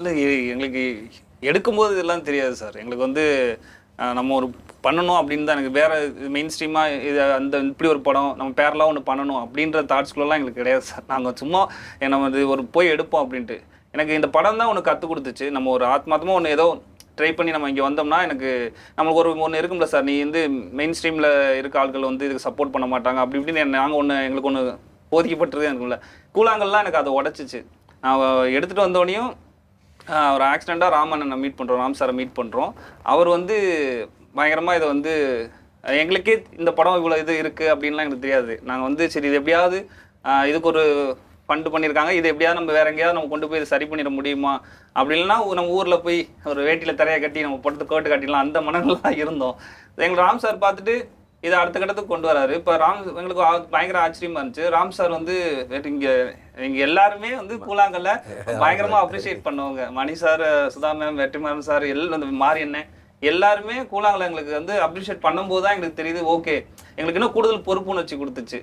இல்லை எங்களுக்கு எடுக்கும்போது இதெல்லாம் தெரியாது சார். எங்களுக்கு வந்து நம்ம ஒரு பண்ணணும் அப்படின்னு தான் எனக்கு வேறு மெயின் ஸ்ட்ரீமாக இது அந்த இப்படி ஒரு படம் நம்ம பேரெலாம் ஒன்று பண்ணணும் அப்படின்ற தாட்ஸ்குள்ளெல்லாம் எங்களுக்கு கிடையாது சார். நாங்கள் சும்மா நம்ம இது ஒரு போய் எடுப்போம் அப்படின்ட்டு. எனக்கு இந்த படம் தான் ஒன்று கற்றுக் கொடுத்துச்சு. நம்ம ஒரு ஆத்மார்த்தமாக ஒன்று ஏதோ ட்ரை பண்ணி நம்ம இங்கே வந்தோம்னா எனக்கு நம்மளுக்கு ஒன்று இருக்கும்ல சார், நீ வந்து மெயின் ஸ்ட்ரீமில் இருக்க ஆட்கள் வந்து இதுக்கு சப்போர்ட் பண்ண மாட்டாங்க அப்படி இப்படின்னு நாங்கள் எங்களுக்கு ஒன்று போதிக்கப்பட்டது எனக்குள்ள. கூழாங்கல்லாம் எனக்கு அதை உடச்சிச்சு. நான் எடுத்துகிட்டு வந்தோடனையும் ஒரு ஆக்சிடெண்ட்டாக ராமண்ணனை மீட் பண்ணுறோம், ராம் சாரை மீட் பண்ணுறோம். அவர் வந்து பயங்கரமாக இதை வந்து எங்களுக்கே இந்த படம் இவ்வளோ இது இருக்குது அப்படின்லாம் எனக்கு தெரியாது. நாங்கள் வந்து சரி இது எப்படியாவது இதுக்கு ஒரு ஃபண்டு பண்ணியிருக்காங்க, இது எப்படியாவது நம்ம வேற எங்கேயாவது நம்ம கொண்டு போய் இதை சரி பண்ணிட முடியுமா அப்படி இல்லைன்னா நம்ம ஊரில் போய் ஒரு வேட்டியில் தரையை கட்டி நம்ம படுத்து கோட்டு கட்டிடலாம் அந்த மனநிலாம் இருந்தோம். எங்களுக்கு ராம் சார் பார்த்துட்டு இதை அடுத்த கட்டத்துக்கு கொண்டு வராரு. இப்போ எங்களுக்கு பயங்கர ஆச்சரியமா இருந்துச்சு. ராம் சார் வந்து இங்கே எல்லாருமே வந்து கூழாங்கல்ல பயங்கரமாக அப்ரிஷியேட் பண்ணுவாங்க. Mani sir, Sudha ma'am, Vetrimaaran sir, எல்லாம் வந்து மாறி என்ன எல்லாருமே கூழாங்கல்ல எங்களுக்கு வந்து அப்ரிஷியேட் பண்ணும்போது தான் எங்களுக்கு தெரியுது ஓகே எங்களுக்கு இன்னும் கூடுதல் பொறுப்புணர்ச்சி கொடுத்துச்சு.